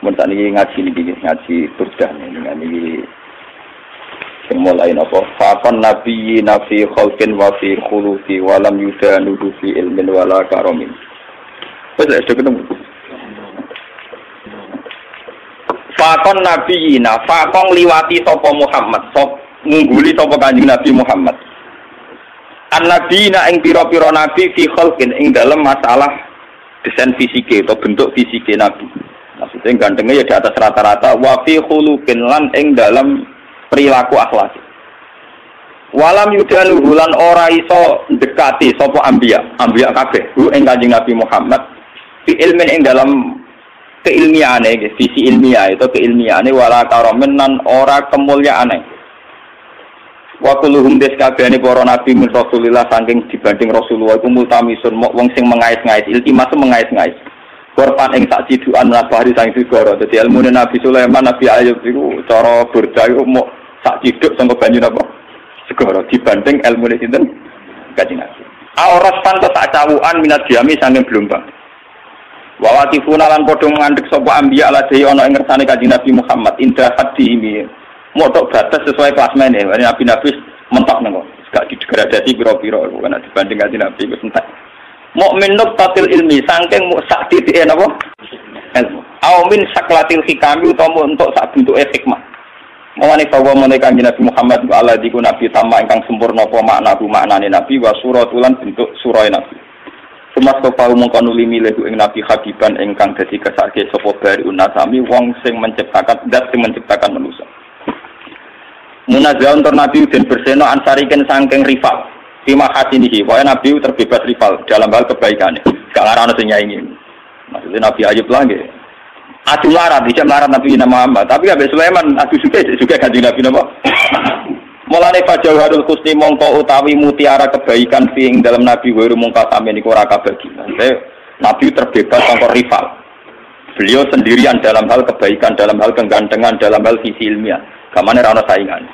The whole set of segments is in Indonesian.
Mun tadi ngaji turdah ini mulai apa? Faqan nabiyina fi khalqin wa fi khuluqi wa lam yudanu fi ilmin wala karamin. Sudah ketemu. Faqan nabiyina, faqan liwati sapa Muhammad, ngungguli sapa Kanjeng Nabi Muhammad. An-nabiyina ing pira-pira nabi fi khalqin ing dalam masalah desain fisike atau bentuk fisike nabi. Maksudnya gantengnya ya di atas rata-rata wa fi khuluqin lan ing dalam perilaku akhlak. Walam yudanu bulan ora iso dekati sapa anbiya kabeh hu ing Kanjeng Nabi Muhammad fi ilmin ing dalam keilmiahane visi ilmiah itu keilmiahane wala karamen nan ora kemuliaane. Wa kulluhum deskabehane para nabi min Rasulillah saking dibanding Rasulullah iku multamisun wong sing mengais-ngais iltimas mengais-ngais. Korban ing sak cidukan nabari sang segara. Dadi ilmune Nabi Sulaiman, Nabi Ayub iku cara burda iku mok sak ciduk sangka banyu napa? Segara dibanding ilmune sinten? Kanjeng Nabi. Auras pantes sak cawukan minat diami saking Blombang. Wa watifuna lan padha ngandhek sapa anbiya ladhi ana ing ngersane Kanjeng Nabi Muhammad indah hadimi. Motok batas sesuai klasmene. Nabi-nabi mentok nang kok. Gak didegradasi pira-pira kan dibanding Kanjeng Nabi wis entek. Mukmin nuktatil ilmi saking sak titike napa? Ilmu. Au min saklatil hikami utawa untuk sak bentuke hikmah. Mawani bahwa menika Nabi Muhammad Allah diku nabi tama ingkang sempurna apa maknane nabi wa suratulan bentuk surah nabi. Semastofa mongko nuli milih ing nabi habiban ingkang dadi kesake sapa bari unasami wong sing menciptakan zat sing menciptakan manusia. Munazzaun tur nabi den berseno ansariken saking rival. Terima kasih nih, pokoknya Nabi terbebas rival dalam hal kebaikannya. Gak ngarana sing nyaingi. Maksudnya Nabi Ayub lagi. Adu larat, tidak larat Nabi Muhammad. Tapi Nabi Sulaiman, adu juga Kanjeng Nabi Muhammad. Mulane fajauharul husni mongko utawi mutiara kebaikan sing dalam Nabi waru mongko sampeyan iku ora kabagi. Nabi terbebas sangka rival. Beliau sendirian dalam hal kebaikan, dalam hal kegantengan, dalam hal visi ilmiah. Gamane ora ana saingan.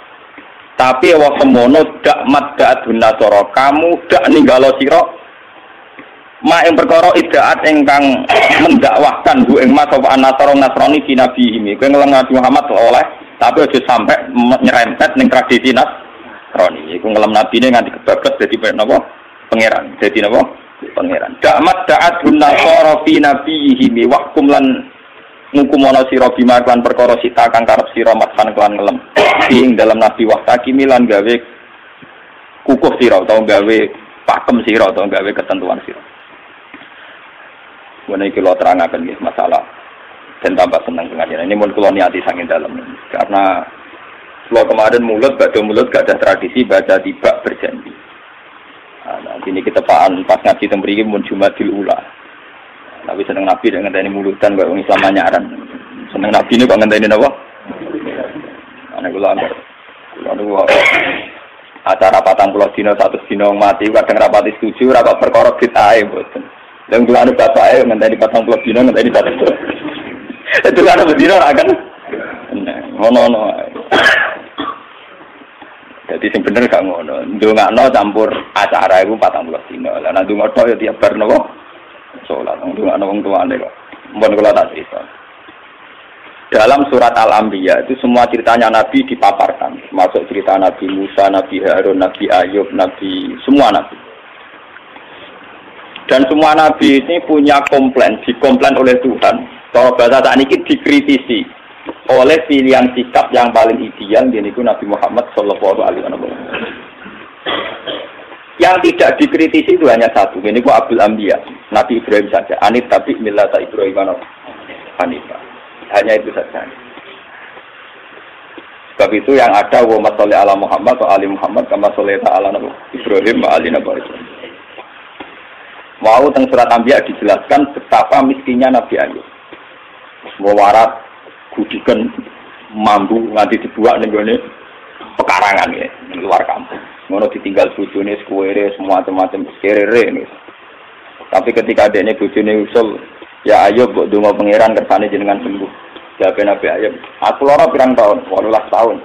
Tapi wa semono dak maddaat nasara kamu dak ninggalo sira ma ing perkara idaat ingkang mendakwahkan bu ing mas apa nasara nasrani di nabi ini kowe ngelem Muhammad oleh tapi aja sampai nyerempet ning tradisi nasrani iku ngelem nabine nganti kebablas dadi napa pangeran dadi napa pangeran dak maddaat nasara fi nabihi wa kum lan ngukumono sira bima kan perkara sita kang karep sira matkan kelan ngelem ing dalam nabi wahtaki milan gawe kukuh sira utawa gawe pakem sira utawa gawe ketentuan sira. Menawi kula terangaken nggih masalah dan tambah seneng pengajian ini mun kula niati saking dalem karena kula kemarin mulut gak ada tradisi baca tiba berjanji. Nah, ini ketepaan pas ngaji teng mriki mun Jumadil Ula. Tapi seneng Nabi dengan ngenteni mulutan kok wong Islam nyaran. Seneng Nabi ini kok ngenteni napa? Ana kula anggar. Kula niku acara 40 dina 100 dina mati kadang rapati setuju ora kok perkara bid'ah mboten. Lan kula anu bapake ngenteni 40 dina ngenteni 100. Itu kan bedino ora kan? Ngono-ngono. Jadi sing bener gak ngono. Ndongakno campur acara iku 40 dina. Lah nek ndonga tok ya tiap bar napa? Sholat, untuk anak orang tuane kok. Mohon kalau tak cerita. Dalam surat Al-Anbiya itu semua ceritanya Nabi dipaparkan, termasuk cerita Nabi Musa, Nabi Harun, Nabi Ayub, semua Nabi. Dan semua Nabi ini punya komplain, dikomplain oleh Tuhan. Kalau bahasa tak ini dikritisi oleh pilihan sikap yang paling ideal, yaitu Nabi Muhammad Sallallahu Alaihi Wasallam. Yang tidak dikritisi itu hanya satu, ini kok Abdul Anbiya, Nabi Ibrahim saja. Anit tabi millata Ibrahim Hanifah. Hanya itu saja. Sebab itu yang ada wa masalli ala Muhammad wa ali Muhammad kama shallaita ala Ibrahim wa ali Ibrahim. Mau teng surat Anbiya dijelaskan betapa miskinnya Nabi Ayub. Warat gudikan mambu nganti dibuat ning gone pekarangan ya, luar kampung. Ngono ditinggal bojone sekuwere semua macam-macam kerere nih. Tapi ketika adeknya bojone usul, ya Ayub mbok donga pangeran kersane jenengan sembuh. Jawab Nabi Ayub, aku lara pirang tahun, 18 tahun.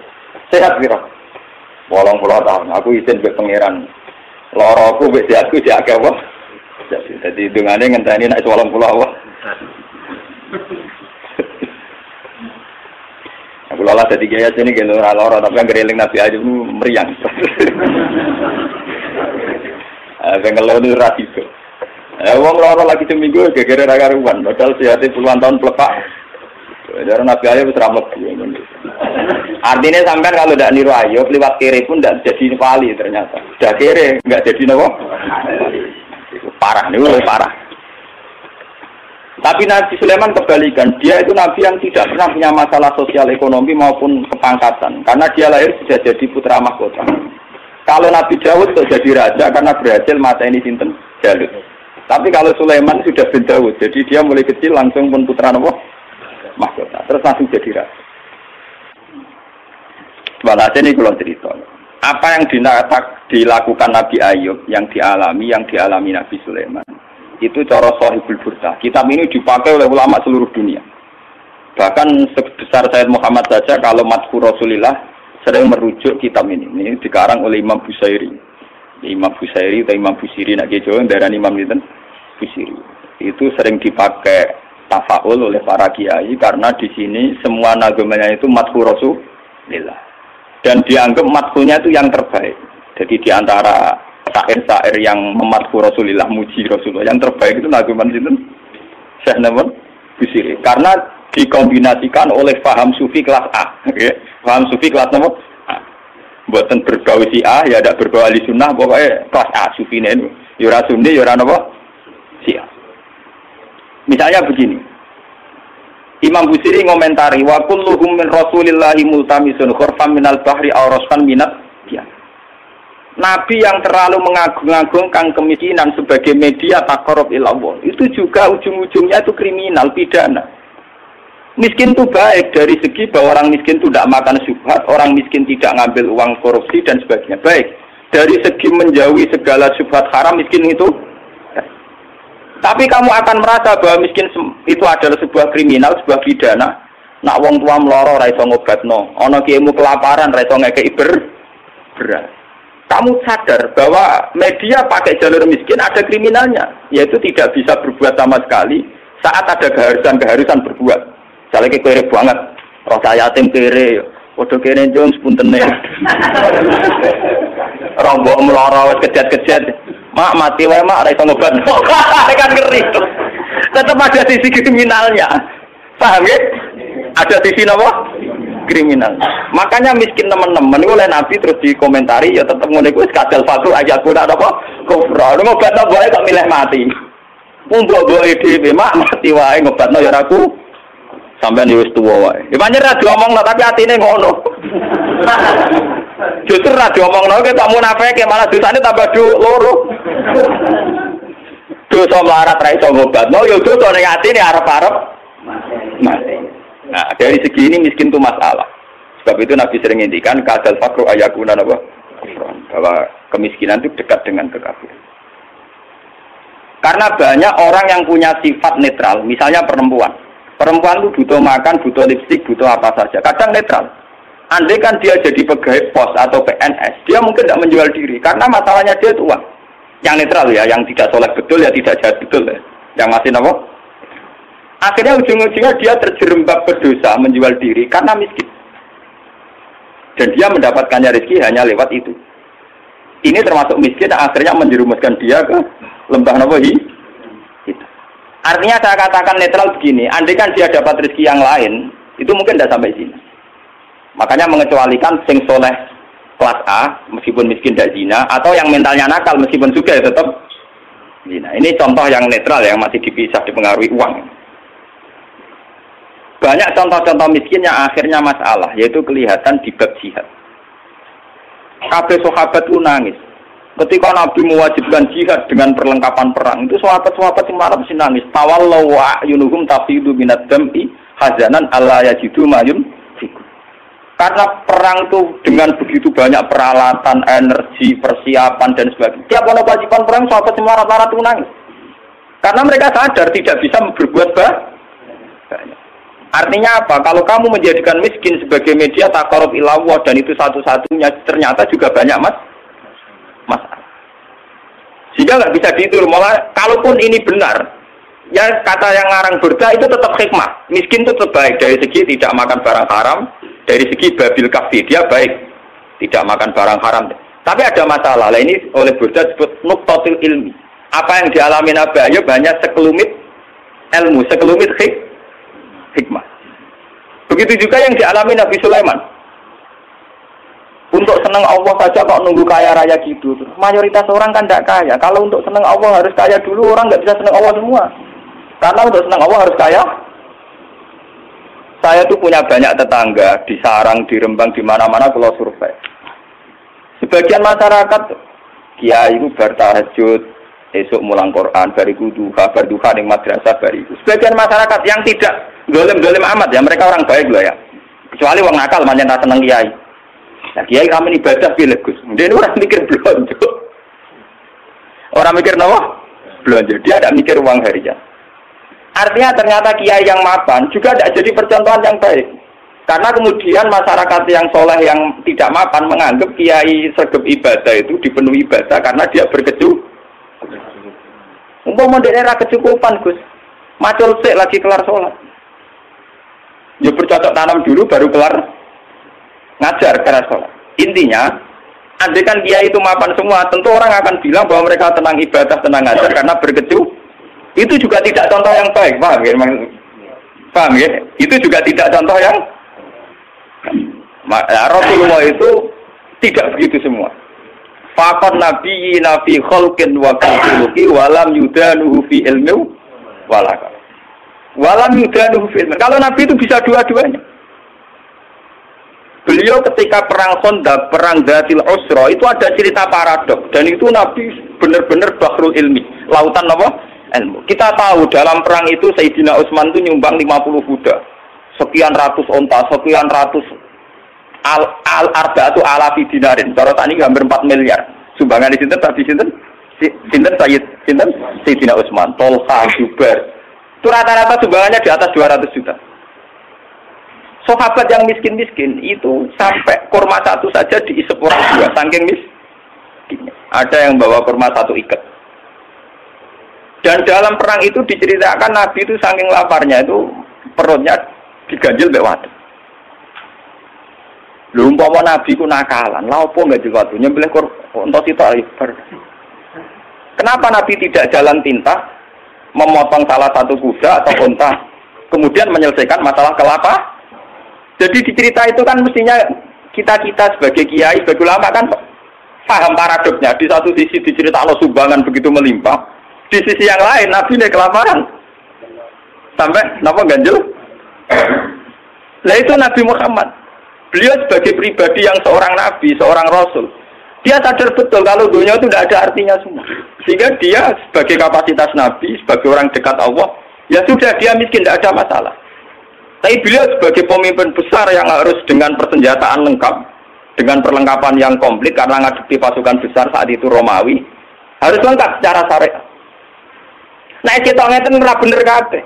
Sehat pira? 80 tahun. Aku izin mbek pangeran. Laraku mbek sehatku diake apa? Jadi dongane ngenteni nek 80 apa. sekolah jadi gaya sini gitu ora tapi yang gereling Nabi Ayub meriang. Bengelon itu rasiko. Wong loro lagi seminggu gegere ra karuan, padahal sehati puluhan tahun pelepak. Jadi Nabi Ayub wis ra mlebu. Artinya sampean kalau tidak niru Ayub liwat kiri pun tidak jadi wali ternyata. Sudah kiri enggak jadi napa? Parah nih, parah. Tapi Nabi Sulaiman kebalikan, dia itu Nabi yang tidak pernah punya masalah sosial ekonomi maupun kepangkatan, karena dia lahir sudah jadi putra mahkota. Kalau Nabi Daud sudah jadi raja karena berhasil mateni sinten Jalut. Tapi kalau Sulaiman sudah bin Daud, jadi dia mulai kecil langsung pun putra mahkota, terus langsung jadi raja. Walhasil ini kalau cerita, apa yang dilakukan Nabi Ayub, yang dialami Nabi Sulaiman, itu cara Shahihul Burda. Kitab ini dipakai oleh ulama seluruh dunia. Bahkan sebesar Sayyid Muhammad saja kalau Madhur Rasulillah sering merujuk kitab ini. Ini dikarang oleh Imam Busairi. Imam Busairi atau Imam Busiri nak Jawa darani Imam itu Busiri. Itu sering dipakai tafaul oleh para kiai karena di sini semua nagamanya itu Madhur Rasulillah. Dan dianggap madhurnya itu yang terbaik. Jadi di antara syair-syair yang memadhur Rasulillah, muji Rasulullah, yang terbaik itu naguman itu Syekh Namun Busiri. Karena dikombinasikan oleh paham sufi kelas A. Okay? Paham sufi kelas A. Buatan berbau si A, ya ada berbau ahli sunnah, pokoknya kelas A sufi ini. Yura sunni, yura apa? Si A. Misalnya begini. Imam Busiri ngomentari wa kulluhum min Rasulillahi multamisun khurfam minal bahri aw rasfan minat ya. Nabi yang terlalu mengagung-agungkan kemiskinan sebagai media taqarrub ila Allah itu juga ujung-ujungnya itu kriminal pidana. Miskin itu baik dari segi bahwa orang miskin itu tidak makan syubhat, orang miskin tidak ngambil uang korupsi dan sebagainya. Baik. Dari segi menjauhi segala syubhat haram miskin itu. Tapi kamu akan merasa bahwa miskin itu adalah sebuah kriminal, sebuah pidana. Nak wong tua meloro ra iso ngobatno, ana kiaimu kelaparan ra iso ngekeki beras. Kamu sadar bahwa media pakai jalur miskin ada kriminalnya, yaitu tidak bisa berbuat sama sekali saat ada keharusan berbuat. Misalnya kere banget, roh saya yatim kere, waduh kere jong sepuntene. Rombok meloro wis kejet-kejet. Mak mati wae mak ra iso ngobat. Kan ngeri. Tetap ada sisi kriminalnya. Paham ya? Ada sisi apa? Kriminal. Makanya miskin teman-teman oleh Nabi terus dikomentari ya tetap ngene kuwi kadal fakir aja kuwi ada apa? Kufra. Ngobatno wae kok milih mati. Mbok-mboke dhewe mak mati wae ngobatno ya aku. Sampeyan wis tuwa wae. Ya pancen ra diomongno tapi atine ngono. Justru ra diomongno ke tak munafik malah dosane tambah loro. Dosa melarat ra iso ngobatno ya dosa ning atine arep-arep mati. Nah, dari segi ini miskin itu masalah. Sebab itu Nabi sering ngendikan kadal fakru ayakuna apa? Bahwa kemiskinan itu dekat dengan kekafiran. Karena banyak orang yang punya sifat netral, misalnya perempuan. Perempuan itu butuh makan, butuh lipstik, butuh apa saja. Kadang netral. Andai kan dia jadi pegawai pos atau PNS, dia mungkin tidak menjual diri. Karena masalahnya dia itu uang. Yang netral ya, yang tidak soleh betul ya tidak jahat betul ya. Yang masih apa? Akhirnya ujung-ujungnya dia terjerembab berdosa menjual diri karena miskin. Dan dia mendapatkannya rezeki hanya lewat itu. Ini termasuk miskin yang akhirnya menjerumuskan dia ke lembah nawahi. Artinya saya katakan netral begini, andai kan dia dapat rezeki yang lain, itu mungkin tidak sampai sini. Makanya mengecualikan sing soleh kelas A, meskipun miskin tidak zina, atau yang mentalnya nakal meskipun juga ya tetap zina. Ini contoh yang netral yang masih dipisah dipengaruhi uang. Banyak contoh-contoh miskin yang akhirnya masalah, yaitu kelihatan di bab jihad. Kabeh sahabat itu nangis. Ketika Nabi mewajibkan jihad dengan perlengkapan perang, itu sahabat-sahabat yang marah mesti nangis. Tawallahu a'yunuhum tafidu minad dam'i hazanan alla yajidu mayun fikum. Karena perang itu dengan begitu banyak peralatan, energi, persiapan dan sebagainya. Tiap ada kewajiban perang, sahabat yang marah-marah itu nangis. Karena mereka sadar tidak bisa berbuat banyak. Artinya apa? Kalau kamu menjadikan miskin sebagai media taqarrub ila Allah dan itu satu-satunya, ternyata juga banyak masalah. Sehingga nggak bisa dihitung. Malah kalaupun ini benar, ya kata yang ngarang Burda itu tetap hikmah. Miskin itu tetap baik dari segi tidak makan barang haram, Dari segi babil kafi dia baik, tidak makan barang haram. Tapi ada masalah. Lah ini oleh Burda disebut nuqtatul ilmi. Apa yang dialami Nabi Ayub hanya sekelumit ilmu, sekelumit hikmah. Begitu juga yang dialami Nabi Sulaiman. Untuk senang Allah saja kok nunggu kaya raya gitu. Mayoritas orang kan tidak kaya. Kalau untuk senang Allah harus kaya dulu, orang nggak bisa senang Allah semua. Karena untuk senang Allah harus kaya. Saya tuh punya banyak tetangga di Sarang, di Rembang, di mana-mana kalau survei. Sebagian masyarakat kiai itu bertahajud, esok mulang Quran, bariku duha, berduha di madrasah bariku. Sebagian masyarakat yang tidak golem-golem amat ya, mereka orang baik loh ya. Kecuali orang nakal manjen tak seneng kiai. Nah, kiai kami ibadah pilih Gus. Dia orang mikir belanja. Orang mikir apa? Belanja. Dia tidak mikir uang harian. Artinya ternyata kiai yang mapan juga tidak jadi percontohan yang baik. Karena kemudian masyarakat yang soleh yang tidak mapan menganggap kiai sergap ibadah itu dipenuhi ibadah karena dia berkecukupan. Umpama daerah kecukupan Gus, macul sik lagi kelar sholat. Ya bercocok tanam dulu baru kelar ngajar kelar sholat. Intinya, andai kan kiai itu mapan semua, tentu orang akan bilang bahwa mereka tenang ibadah, tenang ngajar karena berkecukupan. Itu juga tidak contoh yang baik, paham ya? Paham ya? Itu juga tidak contoh yang Rasulullah itu tidak begitu semua. Faqad nabi khalqin wa khuluqi walam yudanuhu fi ilmi walaka. Walam yudanuhu fi ilmi. Kalau nabi itu bisa dua-duanya. Beliau ketika perang Khandaq, perang Dzatil Usra itu ada cerita paradok dan itu nabi benar-benar bahrul ilmi, lautan apa? Ilmu. Kita tahu dalam perang itu Sayyidina Utsman itu nyumbang 50 kuda, sekian ratus onta, sekian ratus al-arba'atu alafi dinarin. Cara tadi hampir 4 miliar. Sumbangan di sinten tadi sinten Sayyidina Utsman, Tolha, Zubair. Itu rata-rata sumbangannya di atas 200 juta. Sahabat yang miskin-miskin itu sampai kurma satu saja diisep orang dua, saking miskin. Ada yang bawa kurma satu ikat. Dan dalam perang itu diceritakan Nabi itu saking laparnya itu perutnya diganjil mbek watu. Lha umpama Nabi ku nakalan, lha opo enggak diwatu nyembelih unta sitok ibar. Kenapa Nabi tidak jalan pintas memotong salah satu kuda atau unta kemudian menyelesaikan masalah kelapa? Jadi di cerita itu kan mestinya kita sebagai kiai, sebagai ulama kan paham paradoknya. Di satu sisi diceritakan sumbangan begitu melimpah. Di sisi yang lain, Nabi ini kelaparan. Sampai, kenapa ganjil? Nah itu Nabi Muhammad. Beliau sebagai pribadi yang seorang Nabi, seorang Rasul. Dia sadar betul kalau dunia itu tidak ada artinya semua. Sehingga dia sebagai kapasitas Nabi, sebagai orang dekat Allah, ya sudah dia miskin, tidak ada masalah. Tapi beliau sebagai pemimpin besar yang harus dengan persenjataan lengkap, dengan perlengkapan yang komplit, karena ngadepi pasukan besar saat itu Romawi, harus lengkap secara syariat. Nah, kita ngeten ora bener kabeh.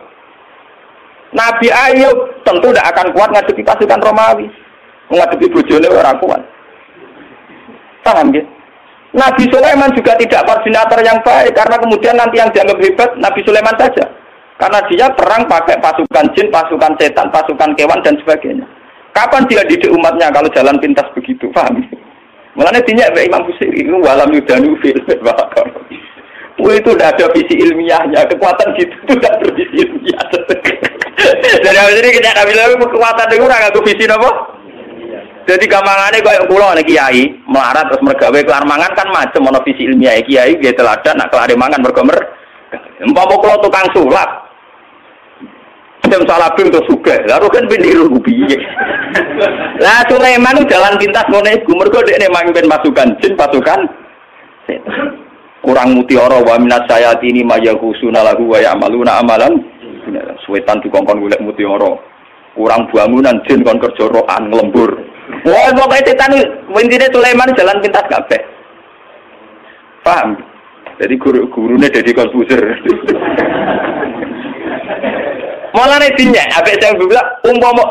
Nabi Ayub tentu tidak akan kuat ngadepi pasukan Romawi. Ngadepi bojone ora kuat. Paham ya? Nabi Sulaiman juga tidak koordinator yang baik karena kemudian nanti yang dianggap hebat Nabi Sulaiman saja. Karena dia perang pakai pasukan jin, pasukan setan, pasukan kewan dan sebagainya. Kapan dia didik umatnya kalau jalan pintas begitu? Paham? Mulane dinyak Imam Busiri itu walam yudanu fil bakar. Itu tidak ada visi ilmiahnya, kekuatan gitu itu tidak bervisi ilmiah. Jadi ini kita nggak bilang kekuatan itu orang nggak visi apa? Jadi gampangannya kayak pulau nih kiai melarat terus mergawe kelar mangan kan macam mana visi ilmiah kiai dia teladan nak kelar mangan bergomer. Empama pulau tukang sulap, jam salabim tuh suka, lalu kan beniru biye. Lah Sulaiman itu jalan pintas ngono iku mergo dekne mangken pasukan jin pasukan setan. Kurang mutiara wa minas sayatini mayahusuna lahu wa ya'maluna amalan suwetan dikongkon golek mutiara kurang bangunan jin kon kerja rokan nglembur wah pokoke setan intine Sulaiman jalan pintas kabeh paham jadi gurune Deddy Corbuzier malah dinyak abek saya bilang umpama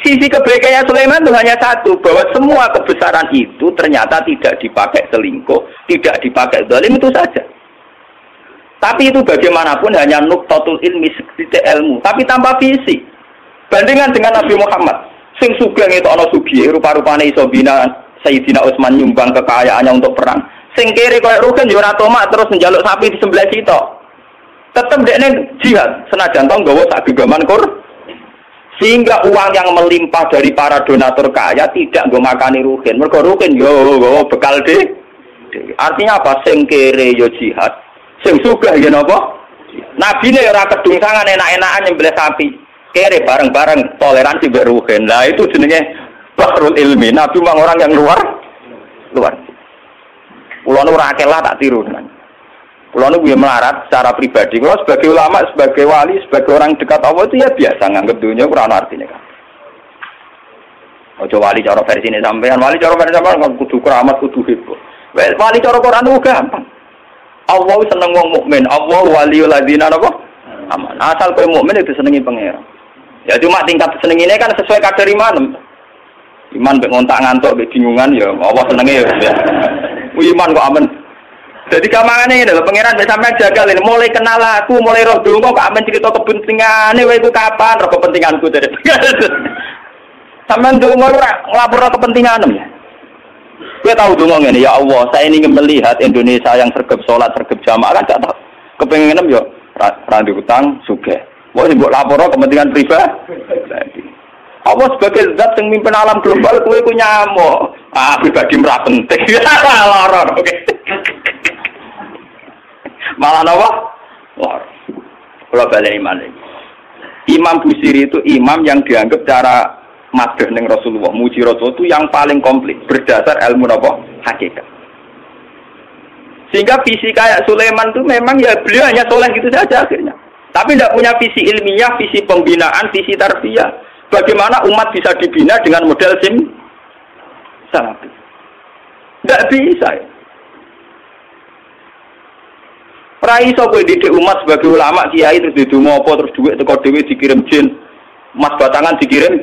sisi kebaikannya Sulaiman itu hanya satu, bahwa semua kebesaran itu ternyata tidak dipakai selingkuh, tidak dipakai zalim itu saja. Tapi itu bagaimanapun hanya nuqtatul ilmi, sedikit ilmu, tapi tanpa visi. Bandingan dengan Nabi Muhammad Sing sugih ngetokno sugih rupa-rupane iso bina Sayyidina Utsman nyumbang kekayaannya untuk perang. Sing kere koyo Rugen yo ora tomak terus njaluk sapi di sebelah sitok. Tetep dekne jihad senajan tong nggawa sak gegaman kur. Sehingga uang yang melimpah dari para donatur kaya tidak nggo makani Rugen. Mergo Rugen yo bekal de. Artinya apa? Sing kere yo jihad. Sing sugih yo napa? Nabine ora kedungsangan enak-enakan nyembelih sapi. Kere bareng-bareng toleransi mbek Rugen. Lah itu jenenge Bahrul Ilmi. Nabi memang orang yang luar. Kulo nu ora akeh lah tak tiru tenan. Kulo nu melarat secara pribadi. Kulo sebagai ulama, sebagai wali, sebagai orang dekat Allah itu ya biasa nganggep dunia ora ana artine kan. Ojo wali cara versi ini sampean, wali cara versi sampean kudu keramat, kudu heboh. Wali cara Quran itu gampang. Allah seneng wong mukmin, Allah waliul ladzina napa? Aman. Asal kowe mukmin itu senengi pangeran. Ya cuma tingkat seneng ini kan sesuai kadar iman. Iman mbek ngontak ngantuk mbek bingungan ya Allah senenge ya. Iman kok aman. Jadi kamangane ngene lho pangeran mbek sampean jagal ini mulai kenal aku, mulai roh donga kok amen cerita kepentingane wae iku kapan roh kepentinganku dari. Sampeyan donga ora nglapor kepentinganem ya. Kowe tahu donga ngene ya Allah, saya ingin melihat Indonesia yang sergap salat, sergap jamaah kan gak tahu. Kepengenem yo ra utang sugih. Mau mbok lapor kepentingan pribadi. Allah sebagai zat yang mimpin alam global, kowe ku nyamuk. Pribadi merah penting. Loror, oke. Malah napa? Loror. Kalau balik iman ini. Imam Busiri itu imam yang dianggap cara madhah ning Rasulullah, muji Rasul itu yang paling komplit berdasar ilmu napa? Hakikat. Sehingga visi kayak Sulaiman itu memang ya beliau hanya soleh gitu saja akhirnya. Tapi tidak punya visi ilmiah, visi pembinaan, visi tarbiyah. Bagaimana umat bisa dibina dengan model salafi? Tidak bisa. Rai iso kowe didik umat sebagai ulama kiai terus didonga apa terus duit teko dhewe dikirim jin. Mas batangan dikirim.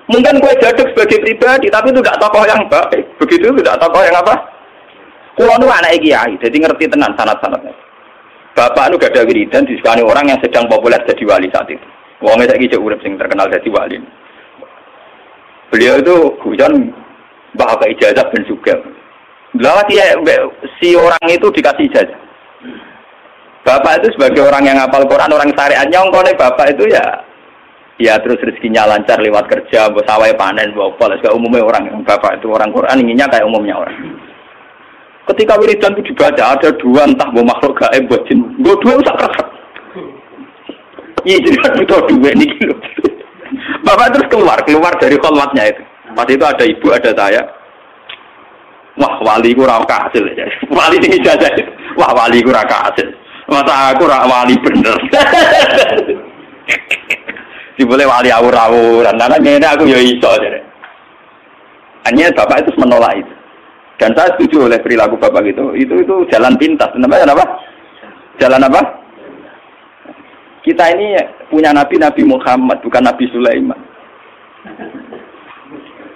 Mungkin kowe jaduk sebagai pribadi tapi itu tidak tokoh yang baik. Begitu tidak tokoh yang apa? Kulo nu anak kiai, jadi ngerti tenan sanad-sanadnya. Bapak nu gak ada wiridan disukani orang yang sedang populer jadi wali saat itu. Wong saiki cek urip sing terkenal jadi wali. Beliau itu hujan bahasa ijazah ben juga. Lah si orang itu dikasih ijazah. Bapak itu sebagai orang yang hafal Quran, orang syariatnya ongkone bapak itu ya terus rezekinya lancar lewat kerja, mbok sawah panen, mbok apa, segala umumnya orang yang bapak itu orang Quran inginnya kayak umumnya orang. Ketika wiridan itu dibaca ada dua entah mau makhluk gaib buat jin, gue dua usah keresek. Iya jadi kan butuh dua nih gitu. Bapak terus keluar dari kholwatnya itu. Pas itu ada ibu, ada saya. Wah wali ku ra kasil ya. Wali ini ijazah. Wah wali ku ra kasil. Masa aku ra wali bener. Dibole wali awur-awuran. Karena ngene aku ya iso jare. Hanya bapak itu menolak itu. Dan saya setuju oleh perilaku bapak itu jalan pintas. Namanya apa? Jalan apa? Kita ini punya Nabi Muhammad, bukan Nabi Sulaiman.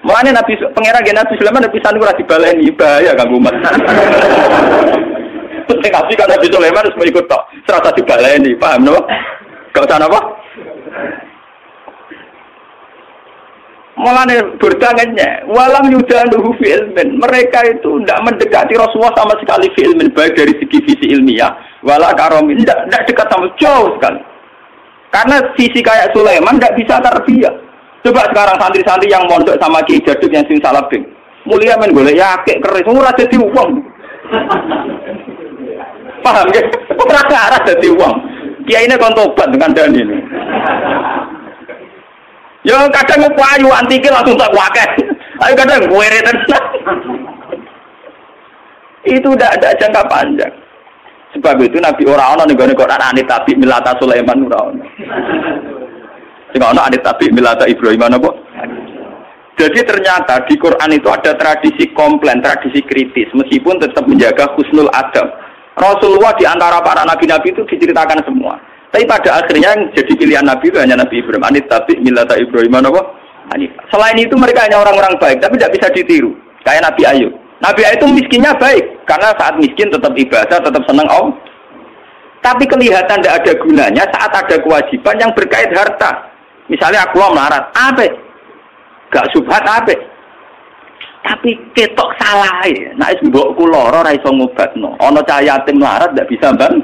Makanya pangeran Nabi Sulaiman Nabi Sanu ora dibaleni bahaya kanggo umat. Nabi kan Nabi Sulaiman harus mengikut tok, serasa dibaleni, paham no? Gak usah apa? Mulane berdangannya, walam yudanuhu fi ilmin. Mereka itu tidak mendekati Rasulullah sama sekali fi ilmin, baik dari segi visi ilmiah, wala karomin, tidak dekat sama jauh sekali. Karena visi kayak Sulaiman tidak bisa tarbiyah. Coba sekarang santri-santri yang mondok sama Ki Jaduk yang sing salabing, mulia men golek yakek keris, ora dadi wong. Paham nggih? Ora dadi wong. Kiyaine kon tobat dengan dani. Ya kadang payu antike langsung tak wakeh. Ayo kadang kuwere tenan. Itu tidak ada jangka panjang. Sebab itu Nabi ora ana ning gone Quran anit tabi milata Sulaiman ora ana. Sing ana anit tabi milata Ibrahim apa? Jadi ternyata di Quran itu ada tradisi komplain, tradisi kritis meskipun tetap menjaga husnul adab. Rasulullah di antara para nabi-nabi itu diceritakan semua. Tapi pada akhirnya yang jadi pilihan Nabi itu hanya Nabi Ibrahim. Anit tabi milata Ibrahim apa? Hanif. Selain itu mereka hanya orang-orang baik, tapi tidak bisa ditiru. Kayak Nabi Ayub. Nabi Ayub itu miskinnya baik, karena saat miskin tetap ibadah, tetap senang Allah. Tapi kelihatan tidak ada gunanya saat ada kewajiban yang berkait harta. Misalnya aku melarat, apa? Gak subhat apik. Tapi ketok salah ya. Nek mbokku lara ora iso ngobatno. Ana cah yatim larat ndak bisa bantu.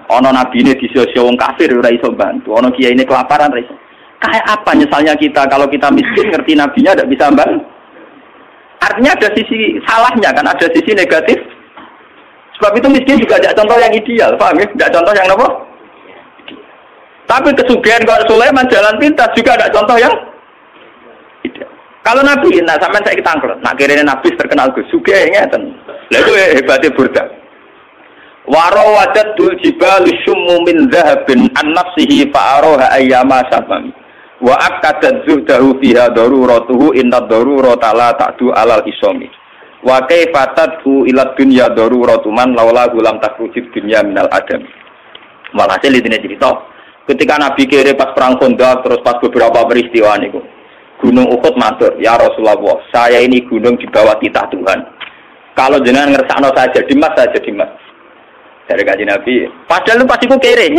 Ana nabine disio-sio wong kafir ora iso bantu. Ana kiyaine kelaparan ora iso. Kayak apa nyesalnya kita kalau kita miskin ngerti nabinya ndak bisa bantu. Artinya ada sisi salahnya kan, ada sisi negatif. Sebab itu miskin juga ada contoh yang ideal, paham ya? Tidak contoh yang apa? Tapi kesugihan kalau Sulaiman jalan pintas juga ada contoh yang ideal. Kalau Nabi, nah sampai saya kita angkat, nak kira Nabi terkenal Gus, sugih ngeten. Lah itu hebatnya Burda. Warawajatul jibalu syummu min dhahabin an nafsihi fa'aroha ayyama sabam. Wa akadat zuhdahu fiha daruratuhu inna darurata la ta'du alal isomi. Wa kaifatatu ila dunya daruratu man laula gulam takrujid dunya minal adam. Walhasil ini cerita. Ketika Nabi kira pas perang Khandaq terus pas beberapa peristiwa niku. Gunung Uhud matur, "Ya Rasulullah, saya ini gunung di bawah titah Tuhan. Kalau jenengan ngersakno saya jadi mas. Dari kaji Nabi. Padahal lu pasti ku kere.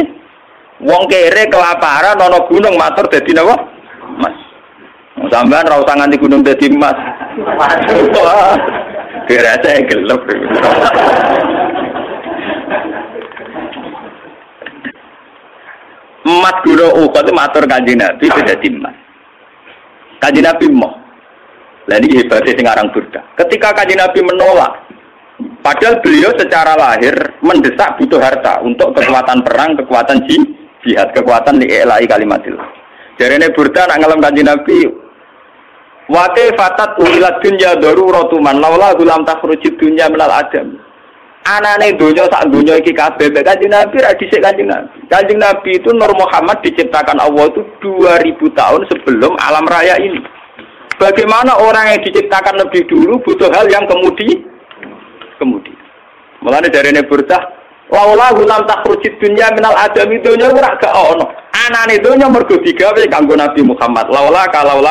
Wong kere kelaparan ana gunung matur dadi napa? Mas. Sampeyan ora usah nganti gunung dadi mas. Kira saya gelap. Emas gunung Uhud itu matur Kanjeng Nabi dadi mas. Kanjeng Nabi mau. Lah ini hebatnya sing aran Burda. Ketika Kanjeng Nabi menolak, padahal beliau secara lahir mendesak butuh harta untuk kekuatan perang, kekuatan jihad, kekuatan li'ilai kalimatillah. Jarene Burda nak ngelem Kanjeng Nabi, wa kaifatat ulilat dunya daruratu man laula gulam takhrujid dunya minal adam. Anane donya sak donya iki kabeh Kanjeng Nabi ra dhisik Kanjeng Nabi. Kanjeng Nabi itu Nur Muhammad diciptakan Allah itu 2000 tahun sebelum alam raya ini. Bagaimana orang yang diciptakan lebih dulu butuh hal yang kemudian. Mulane jarene Burdah, laula gulam takhrujid dunya minal adam donya ora gak ono. Anane donya mergo digawe kanggo Nabi Muhammad. Laula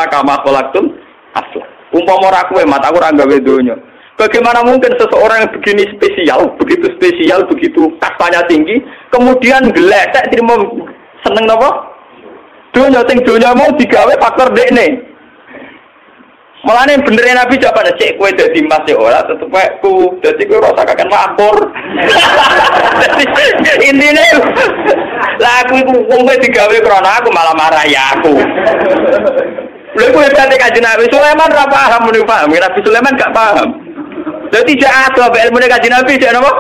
kama khalaqtum asla. Umpama ora kowe mat aku ora gawe donya. Bagaimana mungkin seseorang yang begini spesial, begitu kastanya tinggi, kemudian geletek terima seneng napa? Donya mau digawe faktor dekne. Mulane benernya Nabi jawabane cek kowe dadi mas ya ora tetep ku dadi kowe ora usah kaken lapor. Intine lah aku iku wong kowe digawe krana aku malah marah ya aku. Lha kowe kate Kanjeng Nabi Sulaiman ora paham muni paham, Nabi Sulaiman gak paham. Jadi tidak ada ilmu Kanjeng Nabi tidak apa?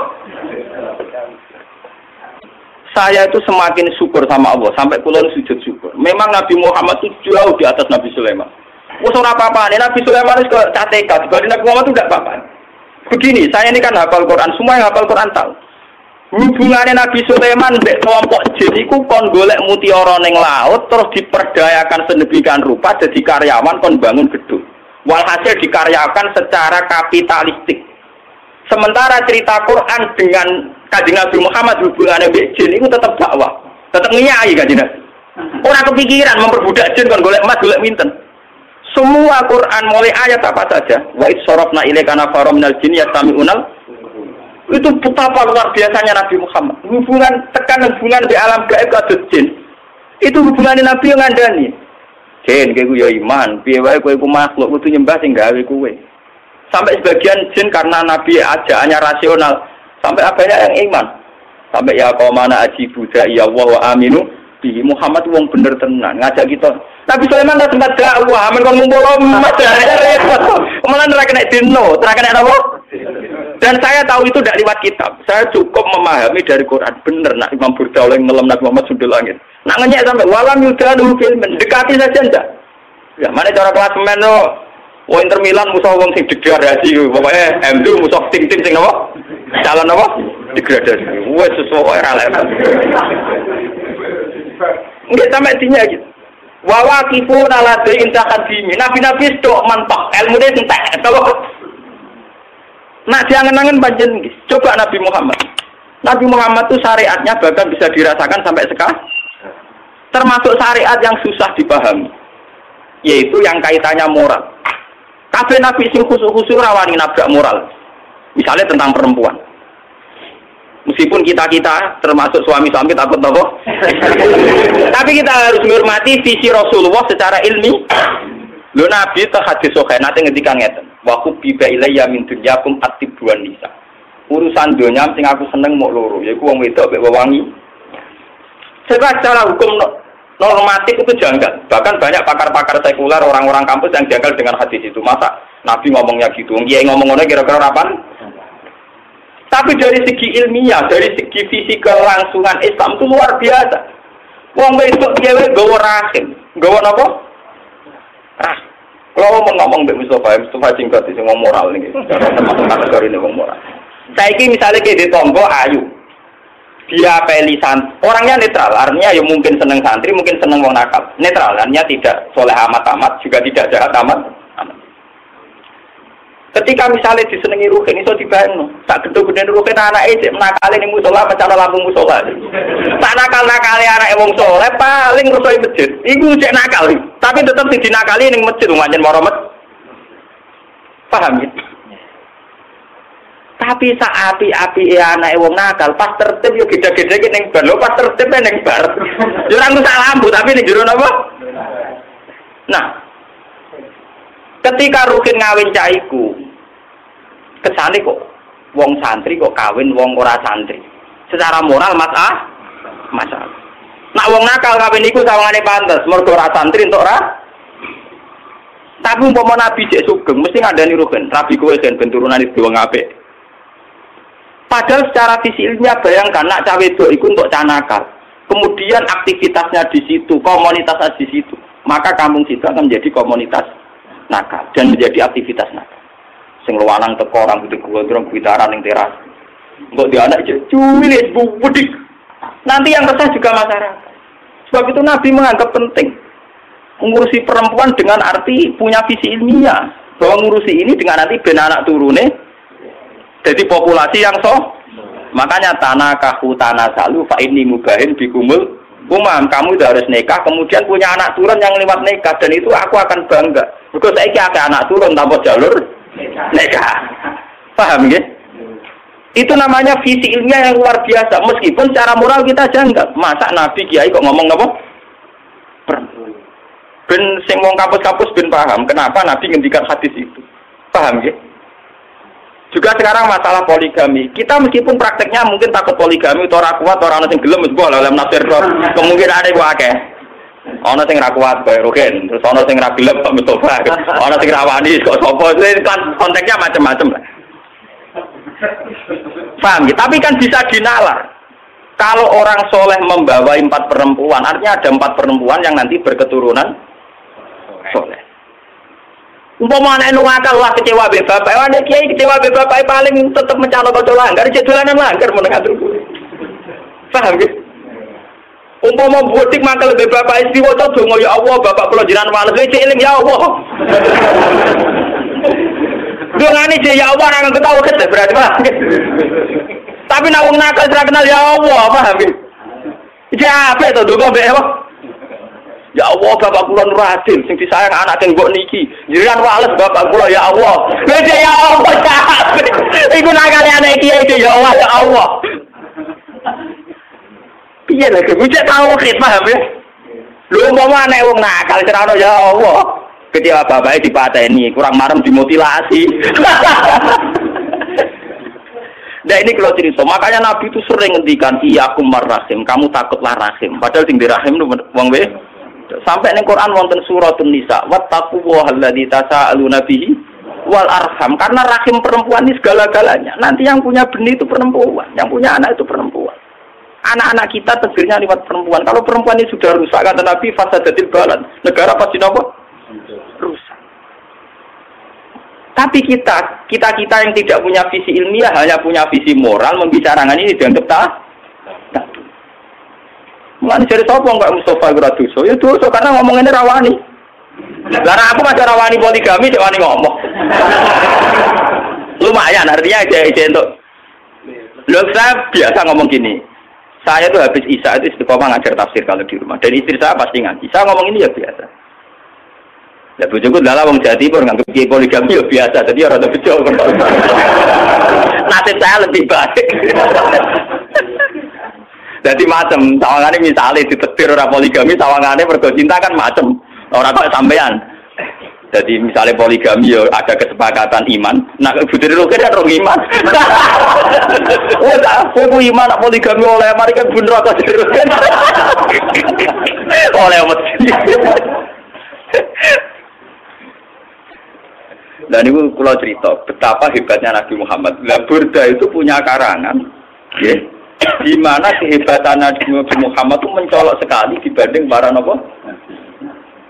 Saya itu semakin syukur sama Allah sampai kula sujud syukur. Memang Nabi Muhammad itu jauh di atas Nabi Sulaiman. Wes ora apa-apa, Nabi Sulaiman itu cateka, dibanding Nabi Muhammad itu tidak apa-apa. Begini, saya ini kan hafal Quran, semua yang hafal Quran tahu. Hubungannya Nabi Sulaiman mbek kelompok jin iku kon golek mutiara ning laut terus diperdayakan sedemikian rupa jadi karyawan kon bangun gedung. Walhasil dikaryakan secara kapitalistik. Sementara cerita Quran dengan Kanjeng Nabi Muhammad hubungannya mbek jin itu tetap dakwah, tetap nyai Kanjeng Nabi. Ora kepikiran memperbudak jin kon golek emas, golek minten. Semua Quran mulai ayat apa saja, wa idsorofna ilaika nafarum minal jin yastami'unal. Itu betapa luar biasanya Nabi Muhammad. Hubungan di alam gaib kados jin. Itu hubungannya Nabi yang ngandani. Jin kowe ya iman, piye wae kowe iku makhluk kudu nyembah sing gawe kowe. Sampai sebagian jin karena Nabi ajaannya rasional, sampai banyak yang iman. Sampai ya qaumana ajibu ya Allah wa aminu bi Muhammad wong bener tenan ngajak kita. Nabi Sulaiman tak sempat dakwah, amen kon ngumpul umat repot. Malah ora kena dino, ora kena apa? Dan saya tahu itu tidak lewat kitab. Saya cukup memahami dari Quran. Bener nak Imam Burda oleh ngelam Nabi Muhammad sundul langit. Nak ngenyek sampai walam yudanu filmen dekati saja ndak. Ya mana cara klasemen lo? Wong Inter Milan musuh wong sing degradasi pokoknya MU musuh tim-tim sing apa? Calon apa? Degradasi. Wes sesuai ra level. Nggih sampe dinya gitu. Wa waqifun ala da'in takadimi. Nabi-nabi stok mentok, ilmune entek. Kalau nak diangen-angen panjen nggih. Coba Nabi Muhammad. Nabi Muhammad itu syariatnya bahkan bisa dirasakan sampai sekarang. Termasuk syariat yang susah dipahami. Yaitu yang kaitannya moral. Kabeh Nabi sing khusus-khusus rawani nabrak moral. Misalnya tentang perempuan. Meskipun kita termasuk suami-suami takut apa? Tapi kita harus menghormati visi Rasulullah secara ilmi. Lho Nabi teh hadis sahih nate ngendikan ngeten. Wa kubiba ilayya min dunyakum atibwan nisa. Urusan dunya sing aku seneng mok loro, yaiku wong wedok mek wewangi. Secara hukum normatif itu janggal. Bahkan banyak pakar-pakar sekuler, orang-orang kampus yang janggal dengan hadis itu. Masa Nabi ngomongnya gitu? Kiai ngomong ngono kira-kira kapan? Tapi dari segi ilmiah, dari segi visi kelangsungan Islam itu luar biasa. Wong wedok dhewe nggawa rahim. Nggawa napa? Rahim. Kalau ngomong Mbak Mustafa singkat sing wong moral niki. Termasuk kategori wong moral. Saiki misalnya kayak di Tombo ayu. Dia pelisan, orangnya netral, artinya ya mungkin seneng santri, mungkin seneng wong nakal. Netral, artinya tidak soleh amat-amat, juga tidak jahat amat. Ketika misalnya disenengi Ruhin, itu dibayang, tak gede-gede Ruhin anaknya nakali ning musola, mencana lampu musola. Tak nakal-nakali anak wong soleh, paling rusoi masjid. Iku cek nakal, tapi tetap dinakali ning masjid, ngajen moromet. Paham ya? Tapi saat api anak wong nakal pas tertib yo gede-gede ning bar lho pas tertib ning bar. Yo ora ngrusak lampu tapi ning jero napa? Nah. Ketika Rukin ngawin caiku kesane kok wong santri kok kawin wong ora santri. Secara moral masalah. Nak wong nakal kawin iku sawangane pantes mergo ora santri entuk ora. Tapi umpama Nabi cek sugeng mesti ngandani Rukin, rabi kowe ben turunan iki wong apik. Padahal secara visi ilmiah bayangkan nak cawe itu ikut untuk canakal. Kemudian aktivitasnya di situ, komunitasnya di situ. Maka kampung situ akan menjadi komunitas nakal dan menjadi aktivitas nakal. Sing luwanang teko orang putih gondrong kuitaran ning teras. Engko dia anak cuwilis budik. Nanti yang resah juga masyarakat. Sebab itu Nabi menganggap penting mengurusi perempuan dengan arti punya visi ilmiah. Bahwa mengurusi ini dengan nanti ben anak turune jadi populasi yang makanya tanah salu fa ini mubahin bikumul umam, kamu itu harus nikah kemudian punya anak turun yang lewat nikah dan itu aku akan bangga because saya ada anak turun tanpa jalur nikah. Paham ya? Itu namanya visi ilmiah yang luar biasa meskipun secara moral kita janggal. Masa Nabi Kiai kok ngomong apa? Ben sing wong kampus-kampus ben paham kenapa Nabi ngendikan hadis itu. Paham ya? Juga sekarang masalah poligami. Kita meskipun prakteknya mungkin takut poligami, ora kuat, ora ana sing gelem wis mbok dalam nafsir kemungkinane ku akeh. Ana sing ra kuat kaya Rukin, terus ana sing ra gelem kok Mustafa. Ana sing ra wani kok sapa. Konteksnya macam-macam lah. Paham ya? Tapi kan bisa dinalar. Kalau orang soleh membawa 4 perempuan, artinya ada 4 perempuan yang nanti berketurunan soleh. Umpama anak ngakal lah kecewa be bapak, anak kiai kecewa be bapak paling tetap mencalon kocok langgar, jadulanan langgar menengah dulu. Paham gitu? Umpama budik mangkel be bapak istri wocok dongo ya Allah, bapak kula jiran males eling ya Allah. Dongane je ya Allah nang ketawa ket berarti paham. Tapi nek wong nakal ora kenal ya Allah, paham gitu? Iki apik to dongo be apa? Ya Allah, bapak kula nur adil sing disayang anak sing mbok niki. Jiran wales bapak kula ya Allah. Lha ya Allah. Iku nakale anak iki ya Allah ya Allah. Piye lho kuwi tau paham ya? Lho umpama anak wong nakal cerono ya Allah. Ketika bapake dipateni, kurang marem dimutilasi. Nah ini kalau cerita, makanya Nabi itu sering ngendikan iyakum marrahim, kamu takutlah rahim. Padahal sing dirahim wong we sampai ning Quran wonten suratun Nisa, wattaqullaha alladzi tasaaluna bihi wal arham. Karena rahim perempuan ini segala-galanya. Nanti yang punya benih itu perempuan, yang punya anak itu perempuan. Anak-anak kita tegirnya lewat perempuan. Kalau perempuan ini sudah rusak, kata Nabi, fasadatil balad. Negara pasti nopo? Rusak. Tapi kita yang tidak punya visi ilmiah, hanya punya visi moral, membicarakan ini dianggap tak. Mulane jare sapa enggak Mustafa ora dosa? Ya dosa karena ngomongene rawani. Lah aku masih rawani poligami cek wani ngomong. Lumayan artinya aja untuk. Loh saya biasa ngomong gini. Saya tuh habis Isya itu istiqomah ngajar tafsir kalau di rumah. Dan istri saya pasti ngaji. Saya ngomong ini ya biasa. Ya bojoku dalah wong Jawa Timur nganggep poligami ya biasa. Jadi ora ada bejo. Nasib saya lebih baik. Jadi macam, sawangane misalnya ditetir ora poligami, sawangane mergo cinta kan macam. Ora kok sampean. Jadi misalnya poligami ya ada kesepakatan iman. Nah, Butri Roke kan orang iman. Oh, aku iman nak poligami oleh mari kan bener aku kan. Oleh mesti. Dan itu kalau cerita betapa hebatnya Nabi Muhammad. Lah Burda itu punya karangan, ya, di mana kehebatan Nabi Muhammad itu mencolok sekali dibanding para nabi.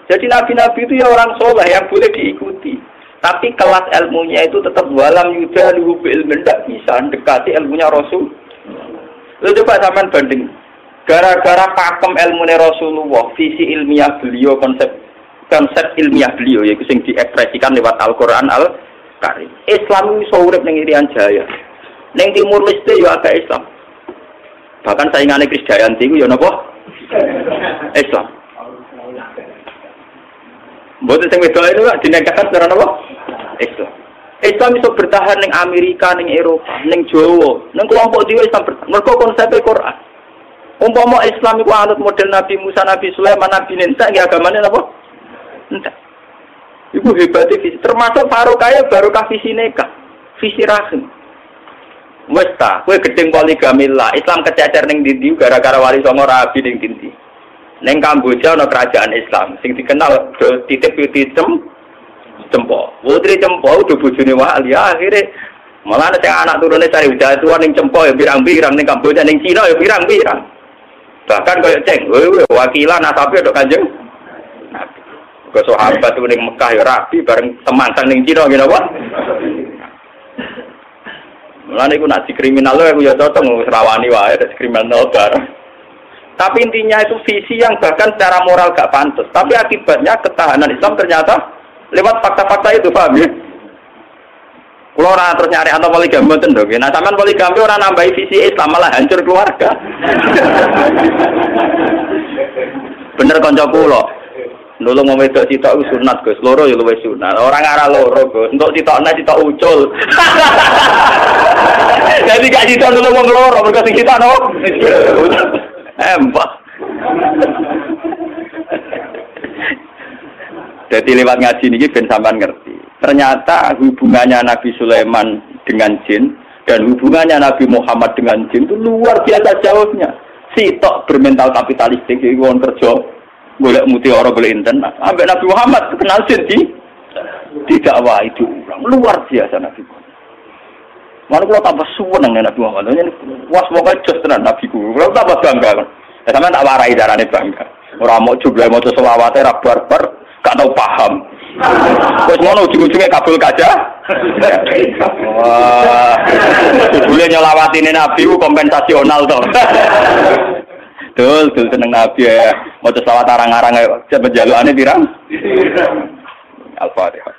Jadi nabi-nabi itu ya orang soleh yang boleh diikuti. Tapi kelas ilmunya itu tetap walam yudaluhu bil ilmin, tidak bisa dekati ilmunya Rasul. Lalu coba sampean banding. Gara-gara pakem ilmunya Rasulullah, visi ilmiah beliau, konsep ilmiah beliau yaitu yang diekspresikan lewat Al-Qur'an Al-Karim. Islam iso urip ning Irian Jaya. Ning Timur Leste ya agak Islam. Bahkan saingane Krisdayanti ku ya napa? Islam. Mboten sing wedok itu dinegahkan secara apa? Islam. Islam iso bertahan ning Amerika, ning Eropa, ning Jawa, ning kelompok dhewe Islam bertahan. Mergo konsep Al-Qur'an. Umpama Islam iku anut model Nabi Musa, Nabi Sulaiman, Nabi Nuh, ya agamane apa? Enggak. Iku hebate visi. Termasuk barokah barokah visi nikah, visi rahim. Wes ta, kowe gedeng poligami lah. Islam kececer ning ndi gara-gara wali songo rabi ning ndi. Neng Kamboja ana kerajaan Islam sing dikenal titip Cempo. Putri Cempo udah bojone wali akhire malah nek anak turune cari wijatuan ning Cempo ya pirang-pirang ning Kamboja ning Cina ya pirang-pirang. Bahkan koyo ceng, wakilan asape tok Kanjeng Nabi. Kok sahabat ning Mekah ya rabi bareng temantan ning Cina ngene apa? Mulane iku nak dikriminal aku ya cocok wis rawani wae kriminal bareng. Tapi intinya itu visi yang bahkan secara moral gak pantas. Tapi akibatnya ketahanan Islam ternyata lewat fakta-fakta itu, paham ya? Kalau orang terus nyari atau poligami itu dong. Nah, sampean poligami orang nambahi visi Islam malah hancur keluarga. Bener konco kula. Nulung mau wedok sitok sunat Gus, loro ya luwih sunat. Orang arah loro Gus, untuk sitokna sitok ucul. Jadi gak sitok nulung wong loro, mergo sing sitok no. Mbak. Jadi lewat ngaji ini ben sampean ngerti. Ternyata hubungannya Nabi Sulaiman dengan jin dan hubungannya Nabi Muhammad dengan jin itu luar biasa jauhnya. Sitok bermental kapitalistik iki wong kerja golek mutiara golek internet. Ambek Nabi Muhammad kenal jin di dakwah itu luar biasa Nabi Muhammad. Mana kalau tambah suweneng Nabi Muhammad, was pokoknya jos tenan Nabi ku. Kalau tambah bangga, ya sama tak warai darane bangga. Orang mau juga mau selawatnya rak barbar, gak tahu paham. Terus mau ujung-ujungnya kabul kaca. Wah, boleh nyelawatin Nabi ku kompensasional toh. Dul seneng Nabi ya, mau selawat arang-arang, coba jaluannya pirang. Al-Fatihah.